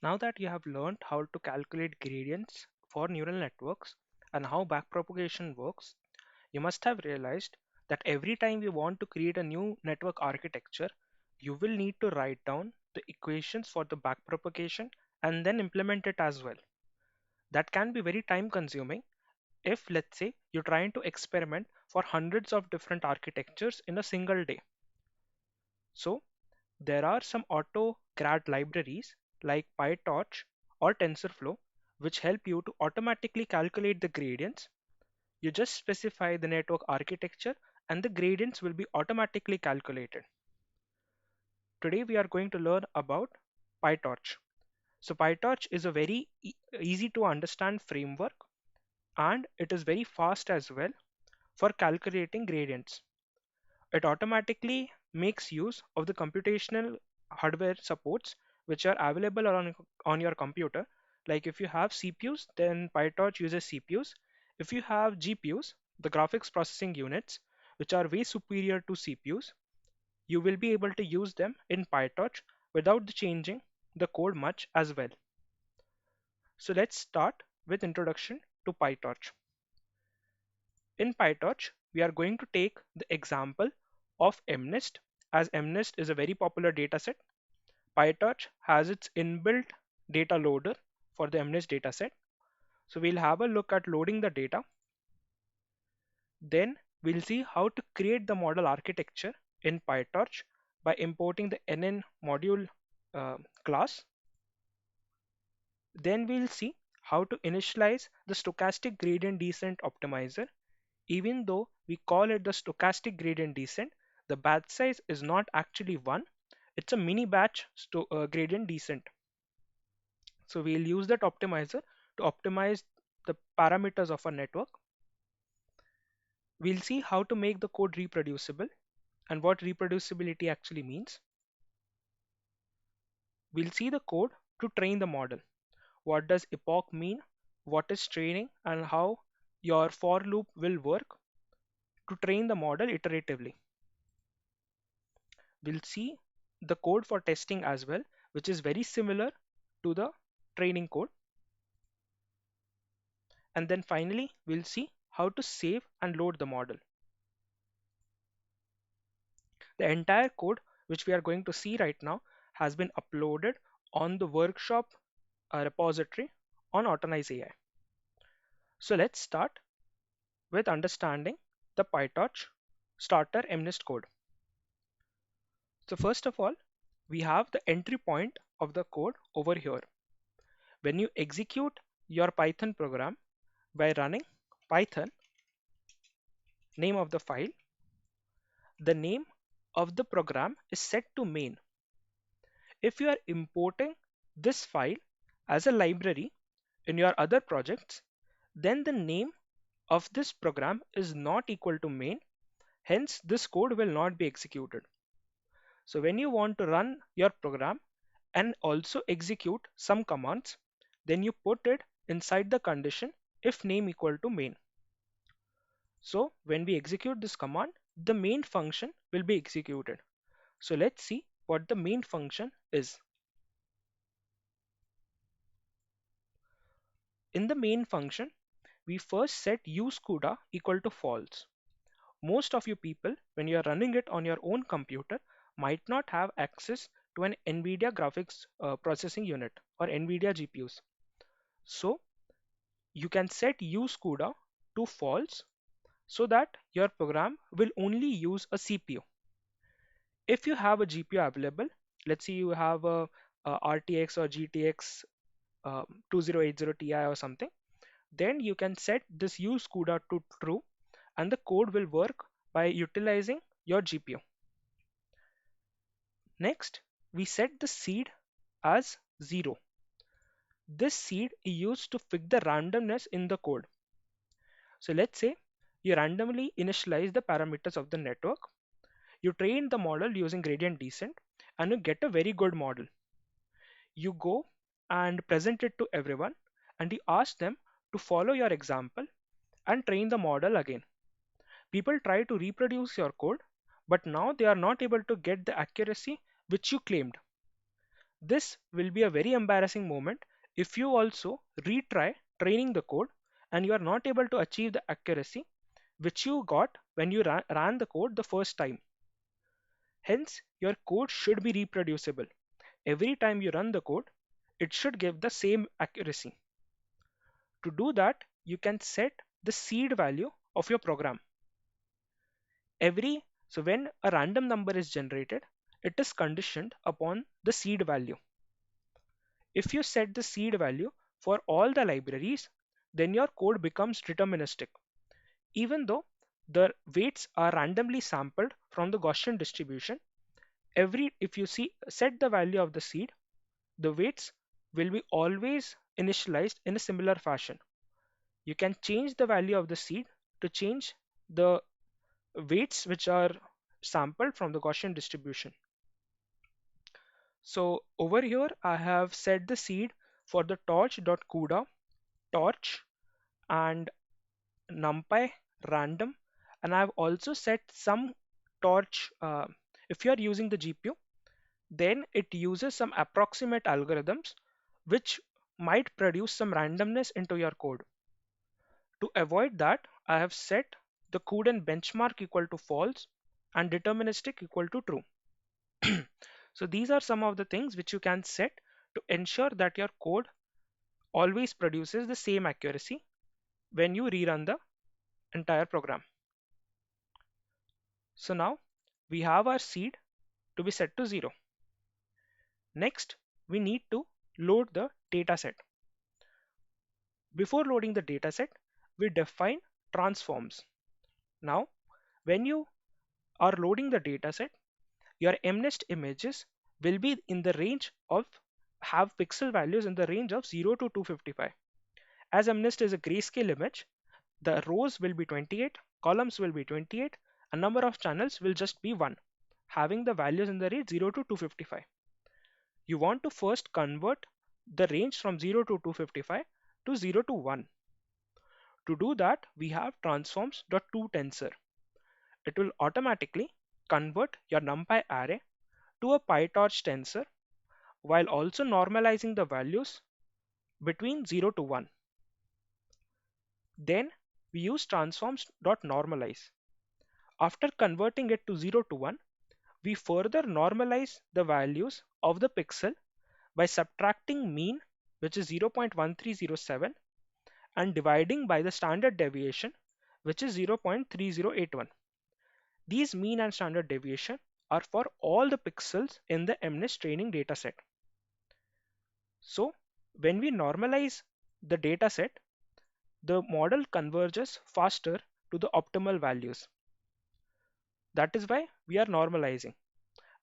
Now that you have learned how to calculate gradients for neural networks and how backpropagation works, you must have realized that every time you want to create a new network architecture, you will need to write down the equations for the backpropagation and then implement it as well. That can be very time consuming if, let's say, you're trying to experiment for hundreds of different architectures in a single day. So, there are some AutoGrad libraries like PyTorch or TensorFlow which help you to automatically calculate the gradients. You just specify the network architecture and the gradients will be automatically calculated. Today we are going to learn about PyTorch. So PyTorch is a very easy to understand framework and it is very fast as well for calculating gradients. It automatically makes use of the computational hardware supports which are available on your computer. Like if you have CPUs, then PyTorch uses CPUs. If you have GPUs, the graphics processing units, which are way superior to CPUs, you will be able to use them in PyTorch without changing the code much as well. So let's start with introduction to PyTorch. In PyTorch, we are going to take the example of MNIST, as MNIST is a very popular dataset. PyTorch has its inbuilt data loader for the MNIST dataset. So we'll have a look at loading the data. Then we'll see how to create the model architecture in PyTorch by importing the NN module class. Then we'll see how to initialize the stochastic gradient descent optimizer. Even though we call it the stochastic gradient descent, the batch size is not actually one, it's a mini batch gradient descent. So we'll use that optimizer to optimize the parameters of a network. We'll see how to make the code reproducible and what reproducibility actually means. We'll see the code to train the model. What does epoch mean? What is training? And how your for loop will work to train the model iteratively. We'll see the code for testing as well, which is very similar to the training code. And then finally, we'll see how to save and load the model. The entire code, which we are going to see right now, has been uploaded on the workshop repository on Automnize AI. So let's start with understanding the PyTorch starter MNIST code. So first of all, we have the entry point of the code over here. When you execute your Python program by running Python, name of the file, the name of the program is set to main. If you are importing this file as a library in your other projects, then the name of this program is not equal to main, hence this code will not be executed. So when you want to run your program and also execute some commands, then you put it inside the condition if name equal to main. So when we execute this command, the main function will be executed. So let's see what the main function is. In the main function, we first set useCUDA equal to false. Most of you people, when you are running it on your own computer, might not have access to an NVIDIA graphics processing unit or NVIDIA GPUs. So you can set useCUDA to false so that your program will only use a CPU. If you have a GPU available, let's say you have a RTX or GTX 2080 Ti or something, then you can set this use CUDA to true and the code will work by utilizing your GPU. Next, we set the seed as 0. This seed is used to fix the randomness in the code. So let's say you randomly initialize the parameters of the network. You train the model using gradient descent and you get a very good model. You go and present it to everyone and you ask them to follow your example and train the model again. People try to reproduce your code, but now they are not able to get the accuracy which you claimed. This will be a very embarrassing moment if you also retry training the code and you are not able to achieve the accuracy which you got when you ran the code the first time. Hence, your code should be reproducible. Every time you run the code, it should give the same accuracy. To do that, you can set the seed value of your program. So when a random number is generated, it is conditioned upon the seed value. If you set the seed value for all the libraries, then your code becomes deterministic. Even though the weights are randomly sampled from the Gaussian distribution, if you see set the value of the seed, the weights will be always initialized in a similar fashion. You can change the value of the seed to change the weights which are sampled from the Gaussian distribution. So over here, I have set the seed for the torch.cuda, torch, and numpy random, and I've also set some torch. If you are using the GPU, then it uses some approximate algorithms which might produce some randomness into your code. To avoid that, I have set the CUDA benchmark equal to false and deterministic equal to true. So these are some of the things which you can set to ensure that your code always produces the same accuracy when you rerun the entire program. So now we have our seed to be set to 0. Next, we need to load the dataset. Before loading the dataset, we define transforms. Now, when you are loading the dataset, your MNIST images will be in the range of have pixel values in the range of 0 to 255. As MNIST is a grayscale image, the rows will be 28, columns will be 28, and number of channels will just be 1, having the values in the range 0 to 255. You want to first convert the range from 0 to 255 to 0 to 1. To do that, we have transforms.toTensor. It will automatically convert your NumPy array to a PyTorch tensor while also normalizing the values between 0 to 1. Then we use transforms.normalize. After converting it to 0 to 1, we further normalize the values of the pixel by subtracting mean, which is 0.1307, and dividing by the standard deviation, which is 0.3081. These mean and standard deviation are for all the pixels in the MNIST training dataset. So when we normalize the dataset, the model converges faster to the optimal values. That is why we are normalizing.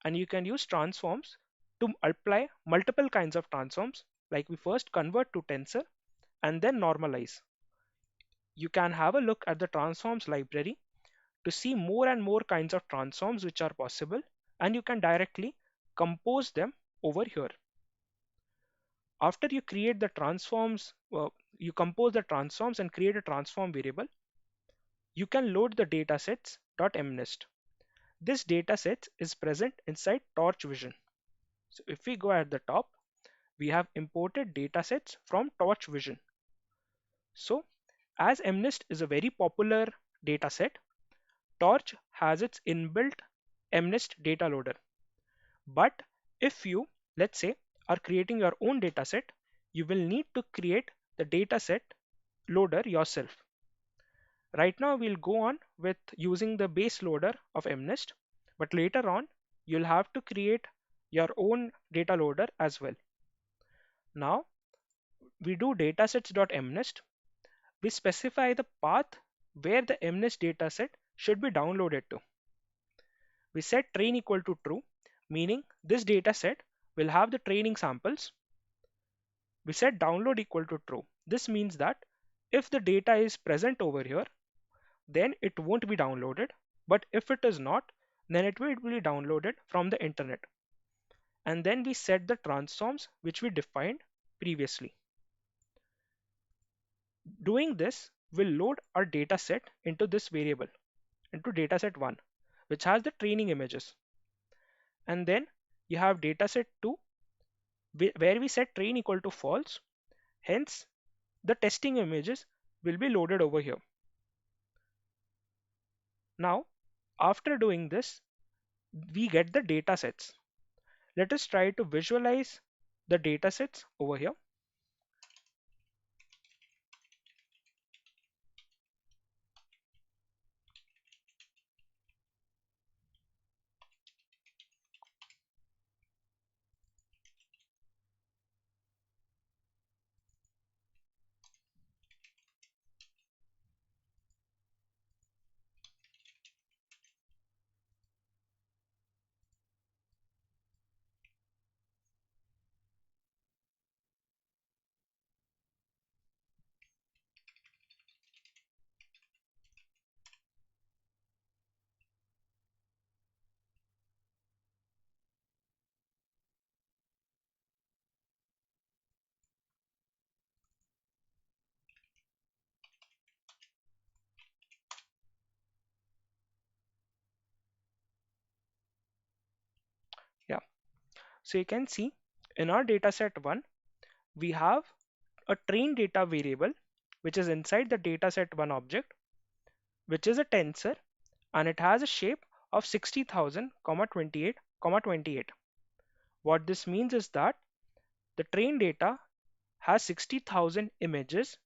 And you can use transforms to apply multiple kinds of transforms, like we first convert to tensor and then normalize. You can have a look at the transforms library to see more and more kinds of transforms which are possible, and you can directly compose them over here. After you create the transforms, you compose the transforms and create a transform variable, you can load the datasets.mnist. This dataset is present inside Torch Vision. So if we go at the top, we have imported datasets from Torch Vision. So as MNIST is a very popular dataset, Torch has its inbuilt MNIST data loader. But if you, let's say, are creating your own dataset, you will need to create the dataset loader yourself. Right now, we'll go on with using the base loader of MNIST, but later on, you'll have to create your own data loader as well. Now, we do datasets.mnist. We specify the path where the MNIST dataset should be downloaded to. We set train equal to true, meaning this dataset will have the training samples. We set download equal to true. This means that if the data is present over here, then it won't be downloaded. But if it is not, then it will be downloaded from the internet. And then we set the transforms which we defined previously. Doing this will load our dataset into this variable, into dataset1, which has the training images. And then you have dataset2, where we set train equal to false. Hence, the testing images will be loaded over here. Now, after doing this, we get the data sets. Let us try to visualize the data sets over here. Yeah, so you can see in our dataset 1, we have a train data variable which is inside the dataset 1 object, which is a tensor, and it has a shape of 60,000, 28, 28. What this means is that the train data has 60,000 images,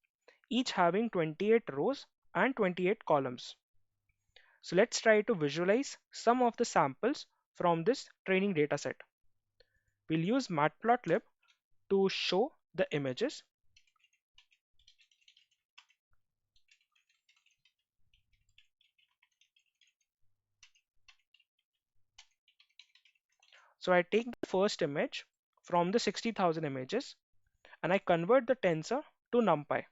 each having 28 rows and 28 columns. So let's try to visualize some of the samples from this training dataset. We'll use Matplotlib to show the images. So I take the first image from the 60,000 images and I convert the tensor to NumPy.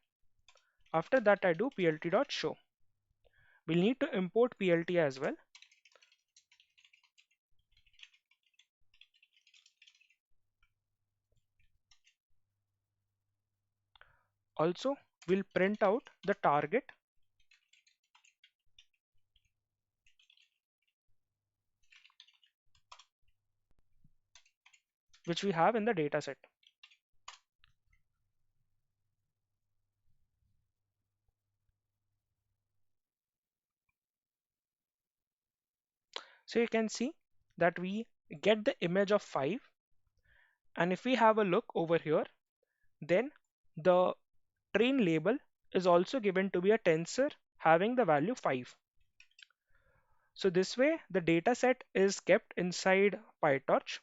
After that, I do plt.show. We'll need to import plt as well. Also, we'll print out the target which we have in the dataset. So you can see that we get the image of 5, and if we have a look over here, then the train label is also given to be a tensor having the value 5. So this way the data set is kept inside PyTorch.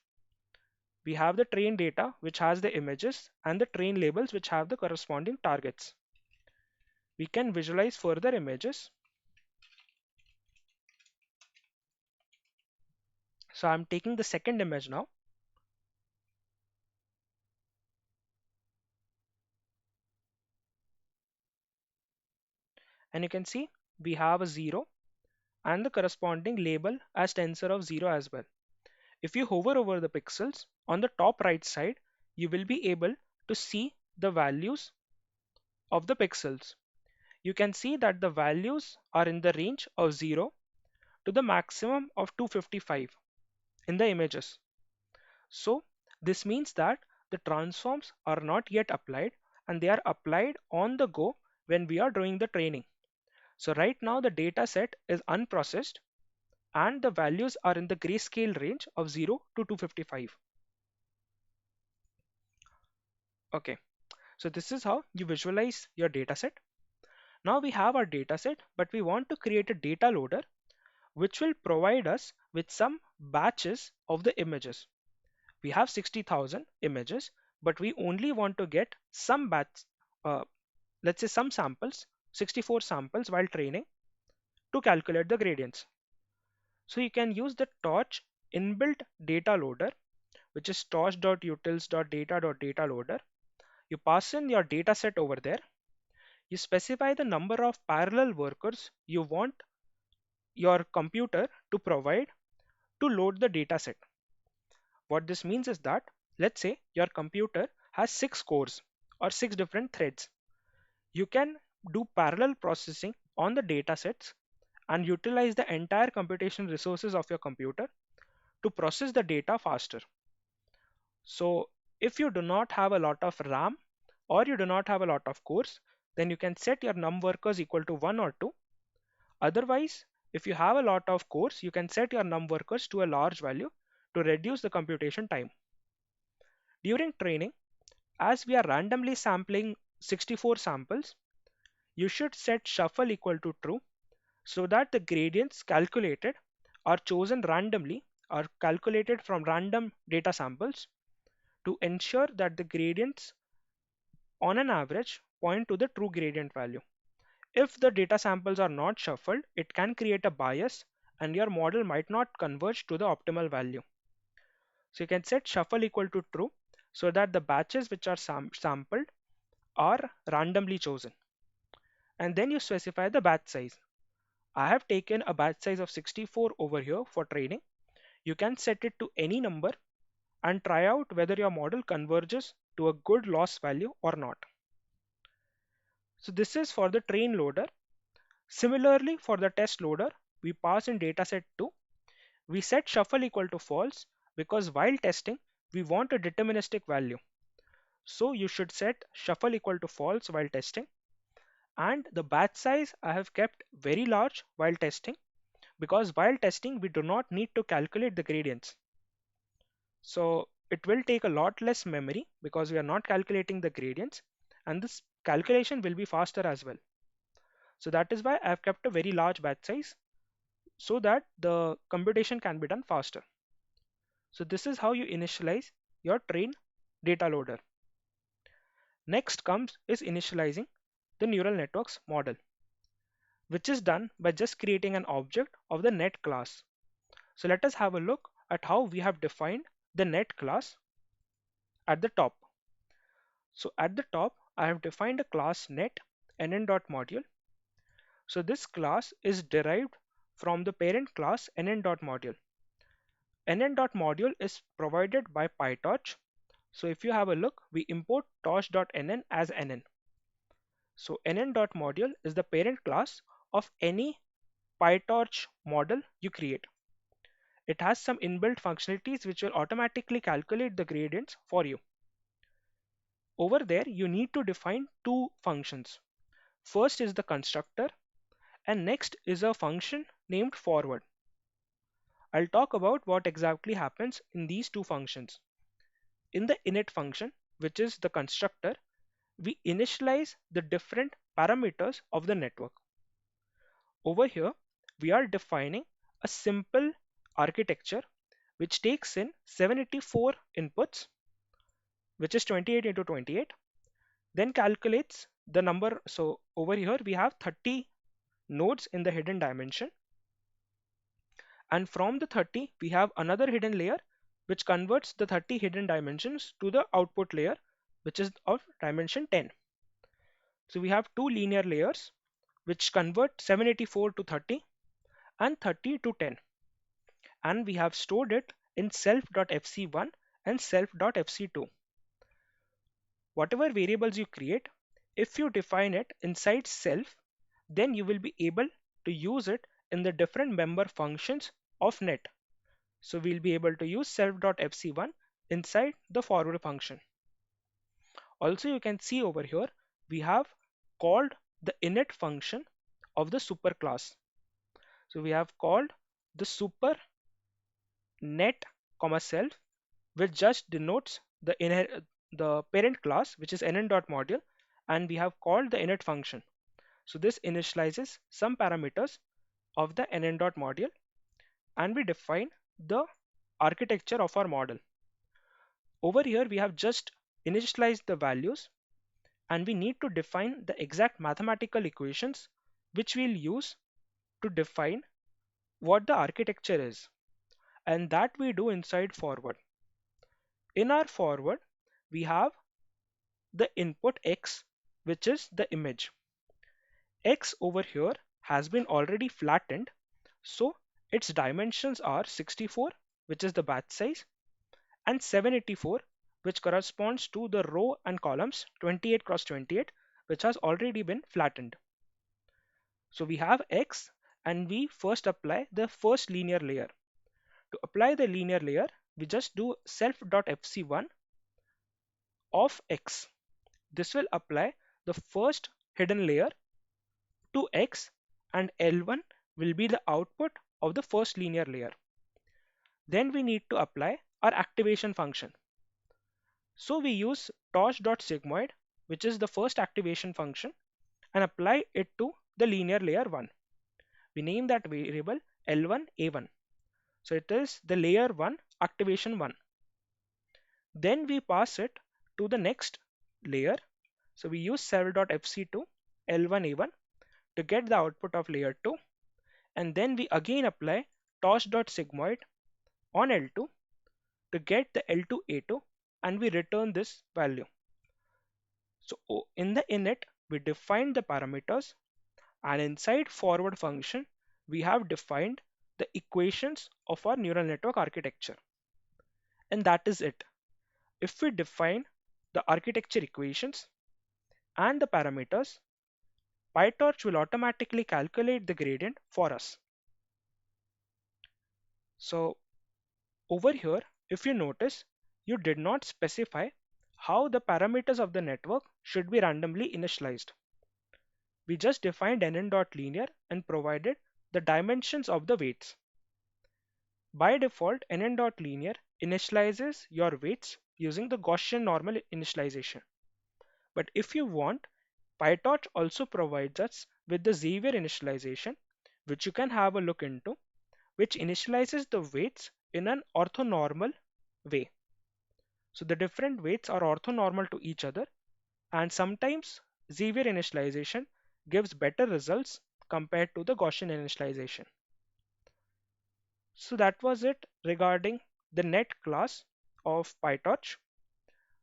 We have the train data which has the images and the train labels which have the corresponding targets. We can visualize further images. So I'm taking the second image now. And you can see we have a 0 and the corresponding label as tensor of 0 as well. If you hover over the pixels on the top right side, you will be able to see the values of the pixels. You can see that the values are in the range of 0 to the maximum of 255 in the images. So this means that the transforms are not yet applied and they are applied on the go when we are doing the training. So right now the data set is unprocessed and the values are in the grayscale range of 0 to 255. Okay, so this is how you visualize your dataset. Now we have our dataset, but we want to create a data loader which will provide us with some batches of the images. We have 60,000 images, but we only want to get some batch, uh, let's say some samples, 64 samples while training to calculate the gradients. So you can use the Torch inbuilt data loader, which is torch.utils.data.data loader. You pass in your data set over there. You specify the number of parallel workers you want your computer to provide to load the data set. What this means is that, let's say your computer has 6 cores or 6 different threads. You can do parallel processing on the data sets and utilize the entire computation resources of your computer to process the data faster. So If you do not have a lot of RAM or you do not have a lot of cores, then you can set your num workers equal to 1 or 2. Otherwise, if you have a lot of cores, you can set your num workers to a large value to reduce the computation time. During training, as we are randomly sampling 64 samples, you should set shuffle equal to true so that the gradients calculated are chosen randomly or calculated from random data samples to ensure that the gradients on an average point to the true gradient value. If the data samples are not shuffled, it can create a bias and your model might not converge to the optimal value. So you can set shuffle equal to true so that the batches which are sampled are randomly chosen. And then you specify the batch size. I have taken a batch size of 64 over here for training. You can set it to any number and try out whether your model converges to a good loss value or not. So this is for the train loader. Similarly, for the test loader, we pass in dataset 2. We set shuffle equal to false because while testing, we want a deterministic value. So you should set shuffle equal to false while testing. And the batch size I have kept very large while testing because while testing, we do not need to calculate the gradients. So it will take a lot less memory because we are not calculating the gradients, and this calculation will be faster as well. So that is why I've kept a very large batch size so that the computation can be done faster. So this is how you initialize your train data loader. Next comes is initializing the neural networks model, which is done by just creating an object of the net class. So let us have a look at how we have defined the net class at the top. So at the top, I have defined a class net nn.module. So this class is derived from the parent class nn.module. nn.module is provided by PyTorch. So if you have a look, we import torch.nn as nn. So nn.module is the parent class of any PyTorch model you create. It has some inbuilt functionalities which will automatically calculate the gradients for you. Over there, you need to define two functions. First is the constructor, and next is a function named forward. I'll talk about what exactly happens in these two functions. In the init function, which is the constructor, we initialize the different parameters of the network. Over here, we are defining a simple architecture which takes in 784 inputs, which is 28 into 28, then calculates the number. So over here, we have 30 nodes in the hidden dimension. And from the 30, we have another hidden layer which converts the 30 hidden dimensions to the output layer, which is of dimension 10. So we have two linear layers which convert 784 to 30 and 30 to 10. And we have stored it in self.fc1 and self.fc2. Whatever variables you create, if you define it inside self, then you will be able to use it in the different member functions of net. So we'll be able to use self.fc1 inside the forward function. Also, you can see over here, we have called the init function of the super class. So we have called the super net comma self, which just denotes the parent class, which is nn.module, and we have called the init function. So this initializes some parameters of the nn.module, and we define the architecture of our model. Over here, we have just initialized the values, and we need to define the exact mathematical equations which we'll use to define what the architecture is. And that we do inside forward. In our forward, we have the input x, which is the image. X over here has been already flattened, so its dimensions are 64, which is the batch size, and 784, which corresponds to the row and columns 28 cross 28, which has already been flattened. So we have X, and we first apply the first linear layer. To apply the linear layer, we just do self.fc1 of x. This will apply the first hidden layer to x, and L1 will be the output of the first linear layer. Then we need to apply our activation function. So we use torch.sigmoid, which is the first activation function, and apply it to the linear layer 1. We name that variable L1A1. So it is the layer 1 activation 1. Then we pass it to the next layer. So we use server.fc2 L1A1 to get the output of layer 2, and then we again apply torch.sigmoid on L2 to get the L2A2, and we return this value. So in the init, we define the parameters, and inside forward function, we have defined the equations of our neural network architecture. And that is it. If we define the architecture equations and the parameters, PyTorch will automatically calculate the gradient for us. So over here, if you notice, you did not specify how the parameters of the network should be randomly initialized. We just defined nn.linear and provided the dimensions of the weights. By default, nn.linear initializes your weights using the Gaussian normal initialization. But if you want, PyTorch also provides us with the Xavier initialization, which you can have a look into, which initializes the weights in an orthonormal way. So the different weights are orthonormal to each other, and sometimes Xavier initialization gives better results compared to the Gaussian initialization. So that was it regarding the net class of PyTorch.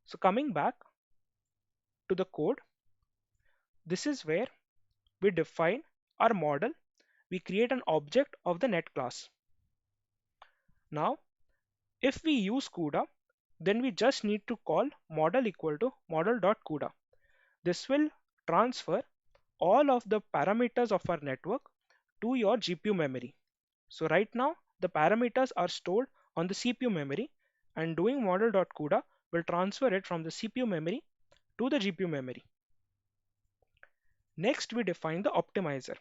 So coming back to the code, this is where we define our model. We create an object of the net class. Now, if we use CUDA, then we just need to call model equal to model.CUDA. This will transfer all of the parameters of our network to your GPU memory. So right now, the parameters are stored on the CPU memory, and doing model.CUDA will transfer it from the CPU memory to the GPU memory. Next, we define the optimizer.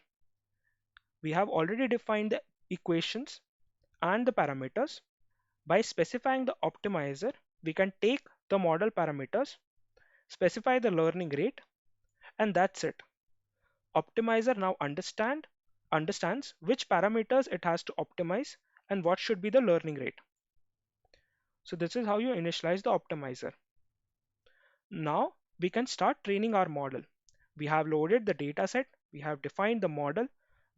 We have already defined the equations and the parameters. By specifying the optimizer, we can take the model parameters, specify the learning rate, and that's it. Optimizer now understands which parameters it has to optimize and what should be the learning rate. So this is how you initialize the optimizer. Now we can start training our model. We have loaded the dataset, we have defined the model,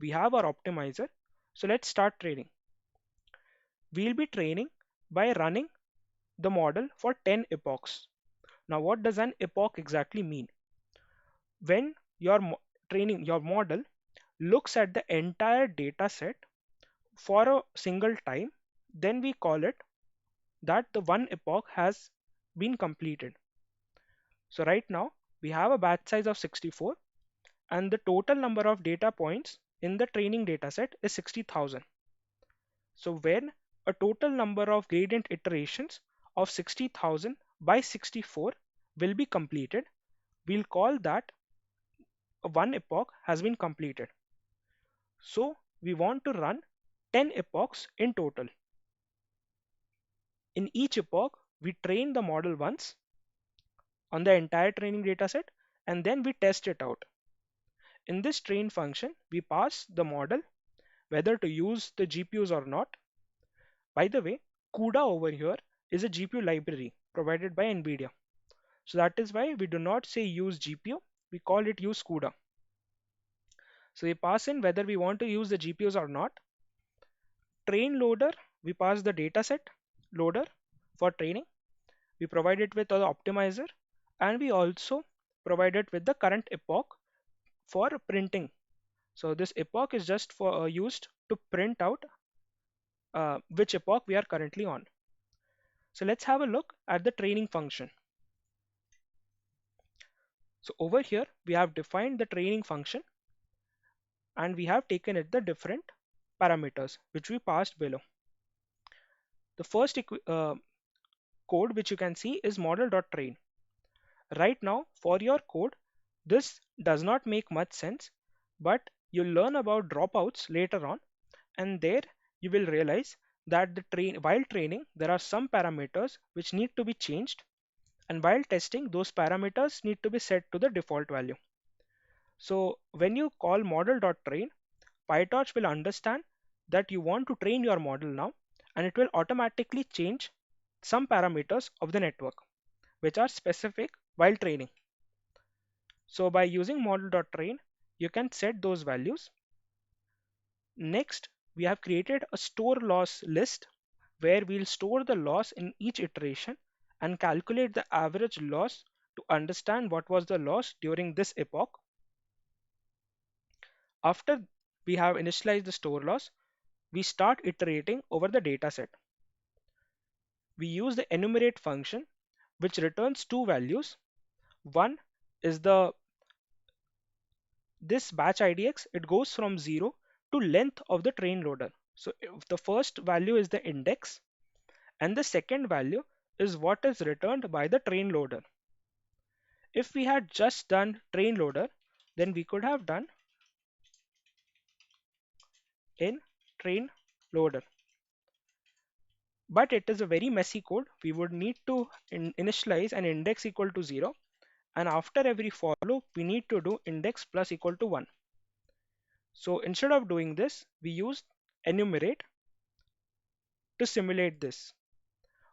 we have our optimizer. So let's start training. We'll be training by running the model for 10 epochs. Now what does an epoch exactly mean? When you're training your model looks at the entire data set for a single time, then we call it that the one epoch has been completed. So right now we have a batch size of 64, and the total number of data points in the training dataset is 60,000. So when a total number of gradient iterations of 60,000 by 64 will be completed, we'll call that one epoch has been completed. So we want to run 10 epochs in total. In each epoch, we train the model once on the entire training dataset, and then we test it out. In this train function, we pass the model whether to use the GPUs or not. By the way, CUDA over here is a GPU library provided by NVIDIA. So that is why we do not say use GPU, we call it use CUDA. So we pass in whether we want to use the GPUs or not. Train loader, we pass the dataset loader for training. We provide it with the optimizer, and we also provide it with the current epoch for printing. So this epoch is just for used to print out which epoch we are currently on. So let's have a look at the training function. So over here we have defined the training function, and we have taken it the different parameters which we passed below. The first code which you can see is model.train. Right now, for your code, this does not make much sense, but you'll learn about dropouts later on, and there you will realize that while training, there are some parameters which need to be changed, and while testing, those parameters need to be set to the default value. So when you call model.train, PyTorch will understand that you want to train your model now, and it will automatically change some parameters of the network, which are specific while training. So by using model.train, you can set those values. Next, we have created a store loss list where we'll store the loss in each iteration and calculate the average loss to understand what was the loss during this epoch. After we have initialized the store loss, we start iterating over the dataset. We use the enumerate function, which returns two values. One is the this batch IDX, it goes from 0 to length of the train loader. So if the first value is the index and the second value is what is returned by the train loader. If we had just done train loader, then we could have done in train loader. But it is a very messy code. We would need to initialize an index equal to 0, and after every for loop, we need to do index plus equal to 1. So instead of doing this, we use enumerate to simulate this.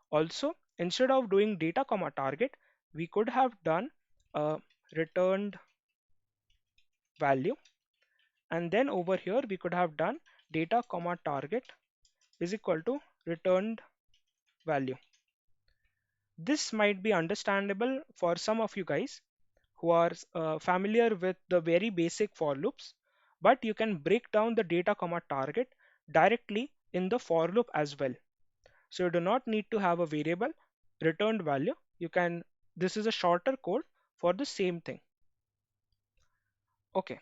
Also, instead of doing data comma target, we could have done a returned value, and then over here we could have done data comma target is equal to returned value. This might be understandable for some of you guys who are familiar with the very basic for loops, but you can break down the data comma target directly in the for loop as well. So you do not need to have a variable returned value. You can, this is a shorter code for the same thing. Okay,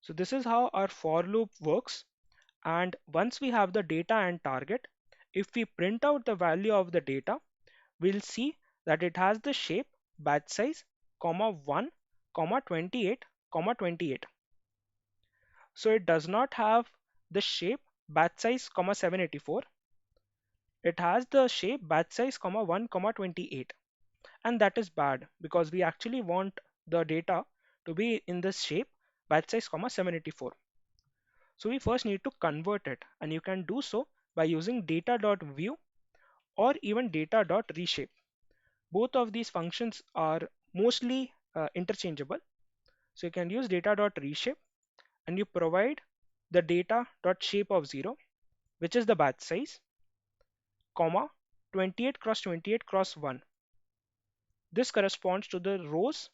so this is how our for loop works. And once we have the data and target, if we print out the value of the data, we'll see that it has the shape batch size, comma 1, comma 28, comma 28. So it does not have the shape batch size, comma 784. It has the shape batch size, comma 1, comma 28. And that is bad because we actually want the data to be in this shape batch size, comma 784. So we first need to convert it, and you can do so by using data.view or even data.reshape. Both of these functions are mostly interchangeable. So you can use data.reshape and you provide the data.shape of 0, which is the batch size, comma 28 cross 28 cross 1. This corresponds to the rows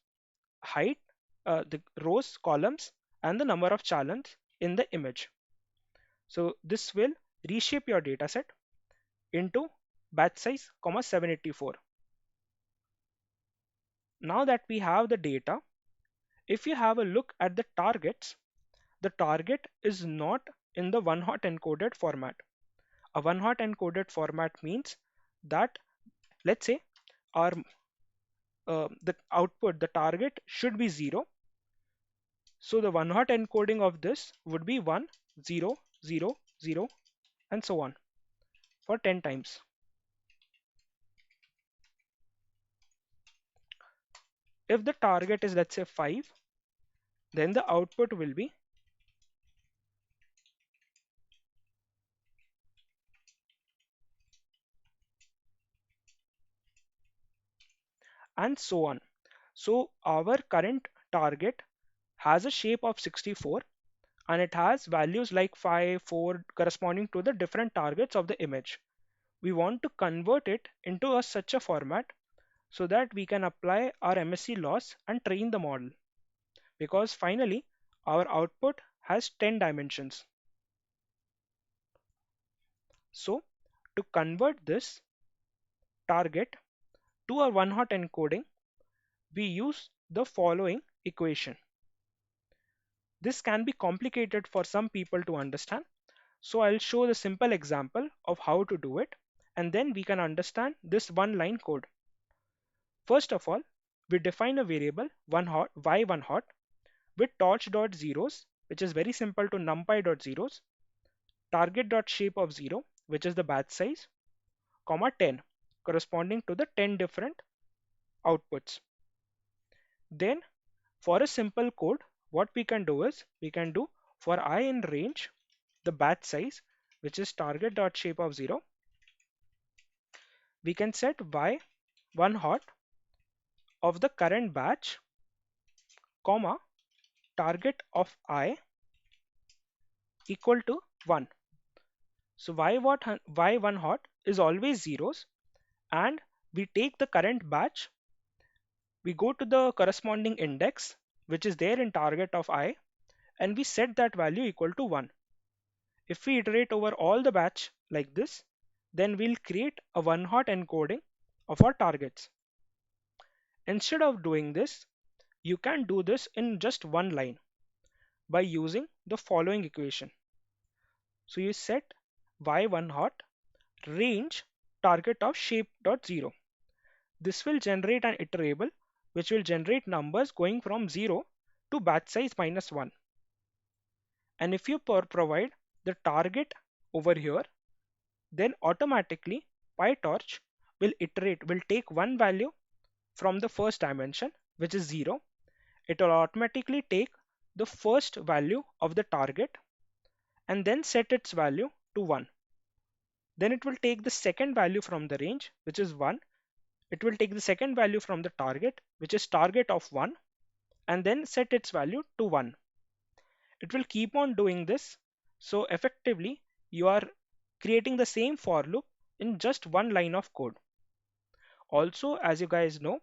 height, the rows, columns, and the number of challenge in the image. So this will reshape your dataset into batch size, comma 784. Now that we have the data, if you have a look at the targets, the target is not in the one hot encoded format. A one hot encoded format means that, let's say, our the output, the target should be 0. So the one hot encoding of this would be 1, 0, 0, 0, and so on for 10 times. If the target is, let's say, 5, then the output will be and so on. So our current target has a shape of 64 and it has values like 5, 4 corresponding to the different targets of the image. We want to convert it into such a format so that we can apply our MSE loss and train the model, because finally our output has 10 dimensions. So to convert this target to a one hot encoding, we use the following equation. This can be complicated for some people to understand, so I'll show the simple example of how to do it, and then we can understand this one line code. First of all, we define a variable one hot y one hot with torch dot zeros, which is very simple to numpy dot zeros, target dot shape of 0, which is the batch size, comma 10, corresponding to the 10 different outputs. Then for a simple code, what we can do is we can do for I in range, the batch size, which is target dot shape of 0, we can set y one hot of the current batch, comma target of I equal to 1. So y one hot is always zeros, and we take the current batch, we go to the corresponding index which is there in target of I, and we set that value equal to 1. If we iterate over all the batch like this, then we'll create a one hot encoding of our targets. Instead of doing this, you can do this in just one line by using the following equation. So you set y one hot range target of shape dot 0. This will generate an iterable which will generate numbers going from 0 to batch size minus 1. And if you provide the target over here, then automatically PyTorch will take one value from the first dimension, which is 0. It will automatically take the first value of the target and then set its value to 1. Then it will take the second value from the range, which is 1. It will take the second value from the target, which is target of 1, and then set its value to 1. It will keep on doing this. So effectively, you are creating the same for loop in just one line of code. Also, as you guys know,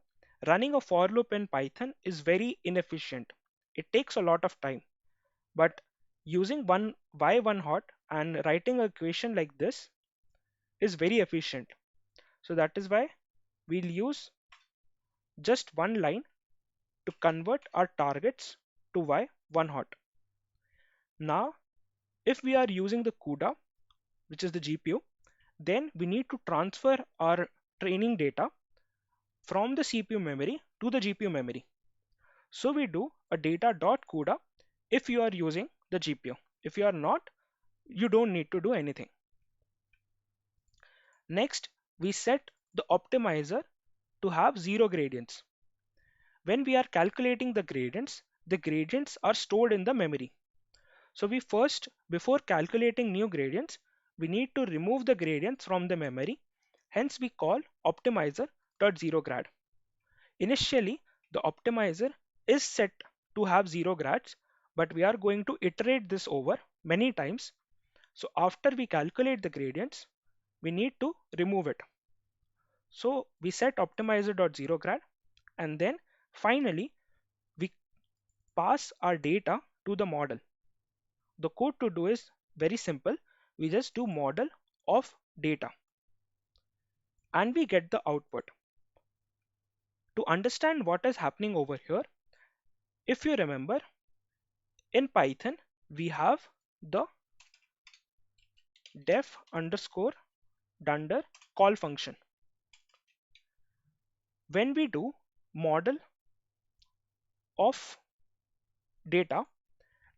running a for loop in Python is very inefficient. It takes a lot of time. But using one y one hot and writing an equation like this is very efficient. So that is why we'll use just one line to convert our targets to y one hot. Now, if we are using the CUDA, which is the GPU, then we need to transfer our training data from the CPU memory to the GPU memory. So we do a data.CUDA if you are using the GPU. If you are not, you don't need to do anything. Next, we set the optimizer to have zero gradients. When we are calculating the gradients are stored in the memory. So we first, before calculating new gradients, we need to remove the gradients from the memory. Hence we call optimizer.zeroGrad. Initially, the optimizer is set to have zero grads, but we are going to iterate this over many times. So after we calculate the gradients, we need to remove it. So we set optimizer.zeroGrad, and then finally we pass our data to the model. The code to do is very simple. We just do model of data and we get the output. To understand what is happening over here, if you remember, in Python we have the def underscore dunder call function. When we do model of data,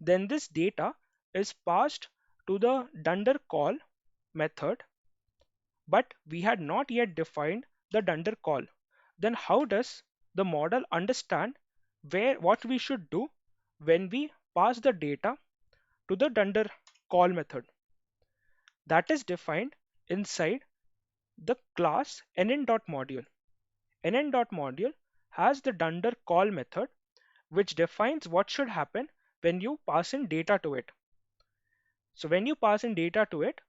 then this data is passed to the dunder call method, but we had not yet defined the dunder call. Then how does the model understand what we should do when we pass the data to the dunder call method? That is defined inside the class nn.module. nn.module has the dunder call method which defines what should happen when you pass in data to it. So when you pass in data to it,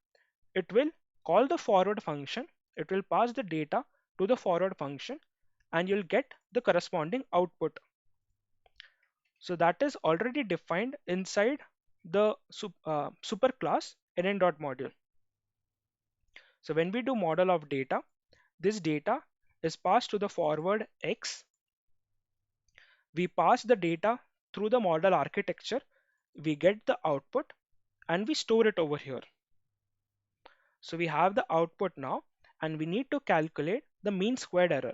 it will call the forward function, it will pass the data to the forward function, and you'll get the corresponding output. So that is already defined inside the superclass nn.module. So when we do model of data, this data is passed to the forward X. We pass the data through the model architecture, we get the output, and we store it over here. So we have the output now, and we need to calculate the mean squared error.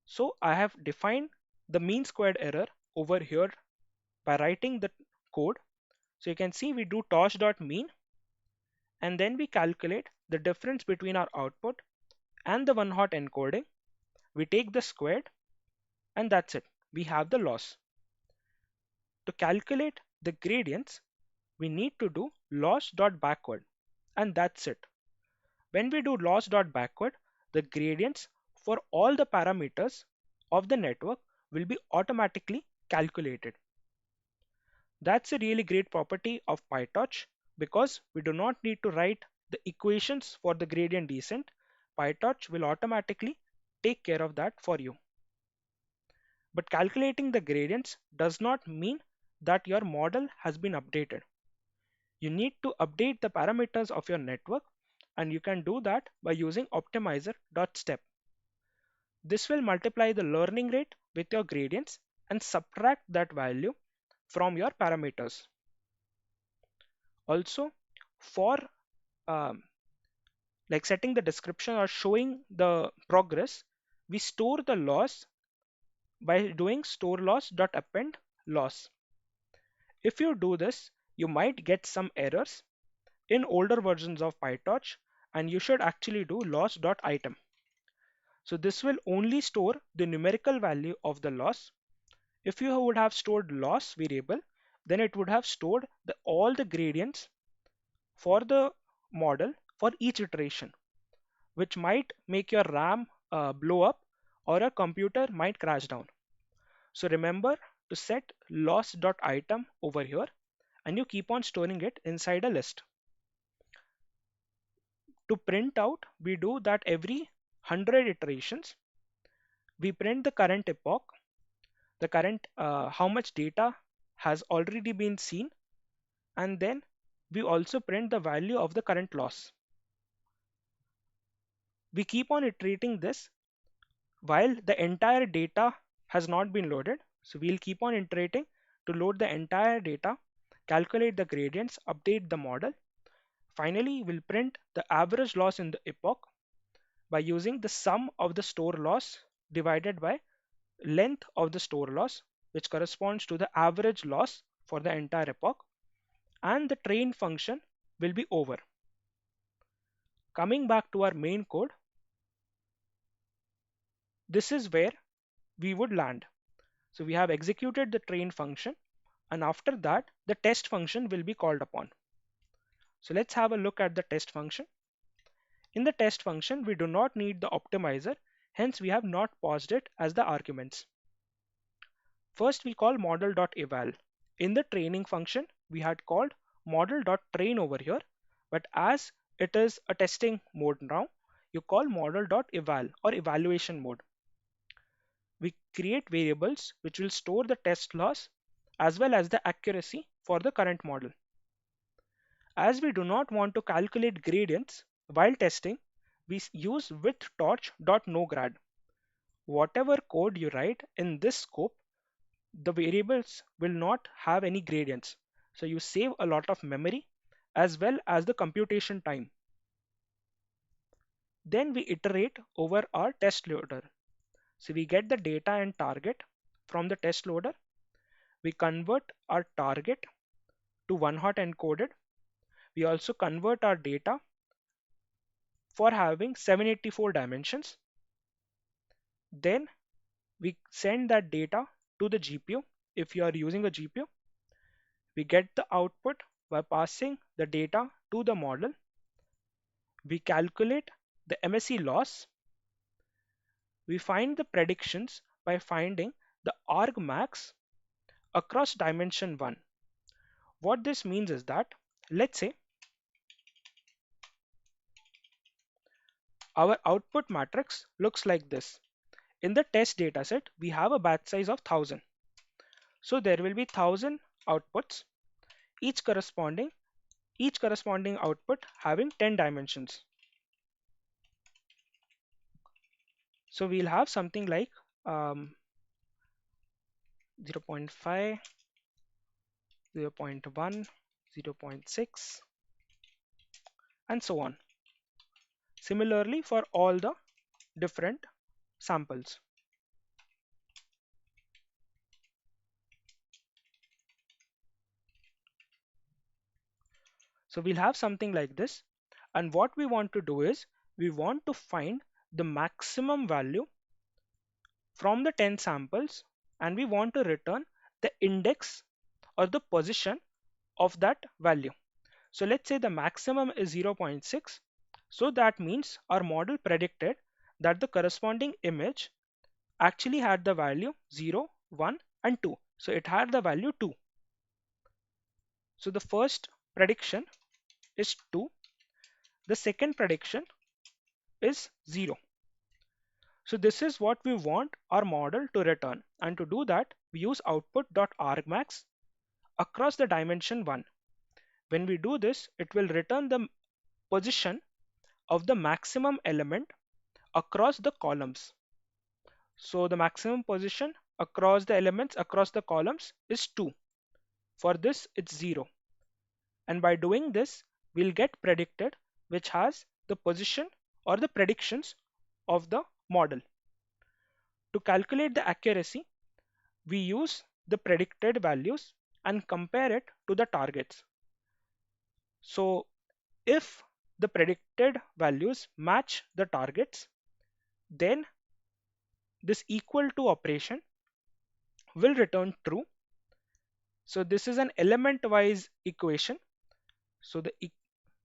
So I have defined the mean squared error over here by writing the code. So you can see we do tosh.mean and then we calculate the difference between our output and the one hot encoding. We take the squared and that's it. We have the loss. To calculate the gradients, we need to do loss.backward and that's it. When we do loss.backward, the gradients for all the parameters of the network will be automatically calculated. That's a really great property of PyTorch because we do not need to write the equations for the gradient descent. PyTorch will automatically take care of that for you. But calculating the gradients does not mean that your model has been updated. You need to update the parameters of your network and you can do that by using optimizer.step. This will multiply the learning rate with your gradients and subtract that value from your parameters. Also, for um, like setting the description or showing the progress, we store the loss by doing store loss.append loss. If you do this, you might get some errors in older versions of PyTorch, and you should actually do loss.item. So this will only store the numerical value of the loss. If you would have stored loss variable, then it would have stored all the gradients for the model for each iteration, which might make your RAM blow up or a computer might crash down. So remember to set loss.item over here and you keep on storing it inside a list. To print out, we do that every 100 iterations. We print the current epoch, the current how much data has already been seen, and then we also print the value of the current loss. We keep on iterating this while the entire data has not been loaded. So we'll keep on iterating to load the entire data, calculate the gradients, update the model. Finally, we'll print the average loss in the epoch by using the sum of the store loss divided by length of the store loss, which corresponds to the average loss for the entire epoch, and the train function will be over. Coming back to our main code, this is where we would land. So we have executed the train function, and after that, the test function will be called upon. So let's have a look at the test function. In the test function, we do not need the optimizer, hence we have not passed it as the arguments. First, we call model.eval. In the training function, we had called model.train over here, but as it is a testing mode now, you call model.eval or evaluation mode. We create variables which will store the test loss as well as the accuracy for the current model. As we do not want to calculate gradients while testing, we use with torch.nograd. Whatever code you write in this scope, the variables will not have any gradients. So you save a lot of memory as well as the computation time. Then we iterate over our test loader. So we get the data and target from the test loader. We convert our target to one hot encoded. We also convert our data for having 784 dimensions. Then we send that data to the GPU if you are using a GPU. We get the output by passing the data to the model. We calculate the MSE loss. We find the predictions by finding the argmax across dimension 1. What this means is that, let's say, our output matrix looks like this. In the test dataset, we have a batch size of 1000. So there will be 1000 outputs, each corresponding output having 10 dimensions. So we'll have something like 0.5, 0.1, 0.6, and so on. Similarly for all the different samples. So we'll have something like this. And what we want to do is we want to find the maximum value from the 10 samples, and we want to return the index or the position of that value. So let's say the maximum is 0. 0.6. So that means our model predicted that the corresponding image actually had the value 0, 1, and 2. So it had the value 2. So the first prediction is 2. The second prediction is 0. So this is what we want our model to return. And to do that, we use output.argmax across the dimension 1. When we do this, it will return the position of the maximum element across the columns. So the maximum position across the elements across the columns is 2. For this, it's 0. And by doing this, we'll get predicted, which has the position or the predictions of the model. To calculate the accuracy, we use the predicted values and compare it to the targets. So if the predicted values match the targets, then this equal to operation will return true. So this is an element wise equation. So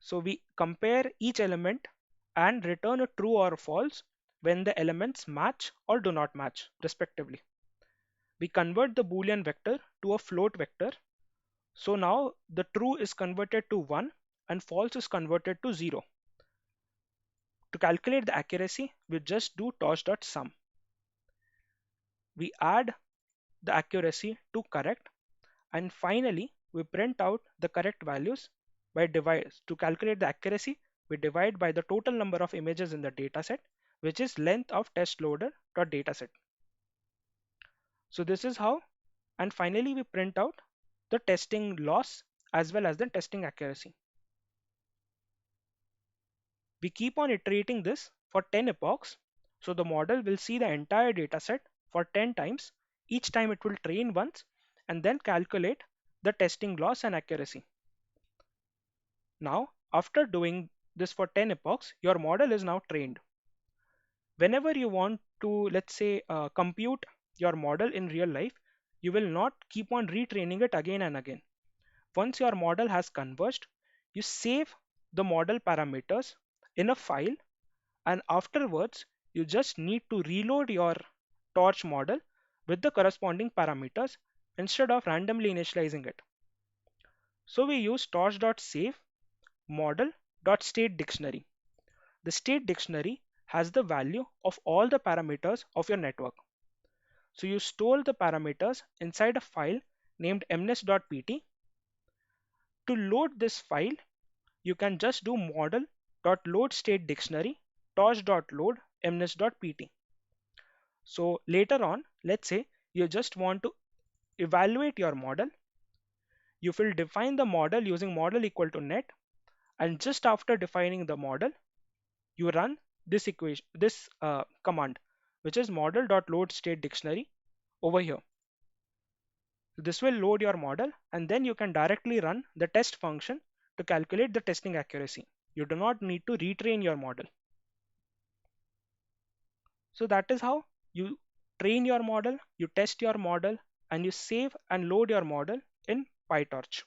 so we compare each element and return a true or false when the elements match or do not match respectively. We convert the boolean vector to a float vector. So now the true is converted to 1 and false is converted to 0. To calculate the accuracy, we just do tosh.sum. We add the accuracy to correct, and finally we print out the correct values by divide. To calculate the accuracy, we divide by the total number of images in the dataset, which is length of test loader dot dataset. So this is how, and finally we print out the testing loss as well as the testing accuracy. We keep on iterating this for 10 epochs. So the model will see the entire dataset for 10 times. Each time it will train once and then calculate the testing loss and accuracy. Now, after doing this for 10 epochs, your model is now trained. Whenever you want to, let's say, compute your model in real life, you will not keep on retraining it again and again. Once your model has converged, you save the model parameters in a file, and afterwards you just need to reload your torch model with the corresponding parameters instead of randomly initializing it. So we use torch.save model.stateDictionary. The state dictionary has the value of all the parameters of your network. So you store the parameters inside a file named mnest.pt. To load this file, you can just do model.loadStateDictionary torch.load mnest.pt. So later on, let's say you just want to evaluate your model. You will define the model using model equal to net, and just after defining the model, you run this equation, this command, which is model.loadStateDictionary over here. So this will load your model, and then you can directly run the test function to calculate the testing accuracy. You do not need to retrain your model. So that is how you train your model, you test your model, and you save and load your model in PyTorch.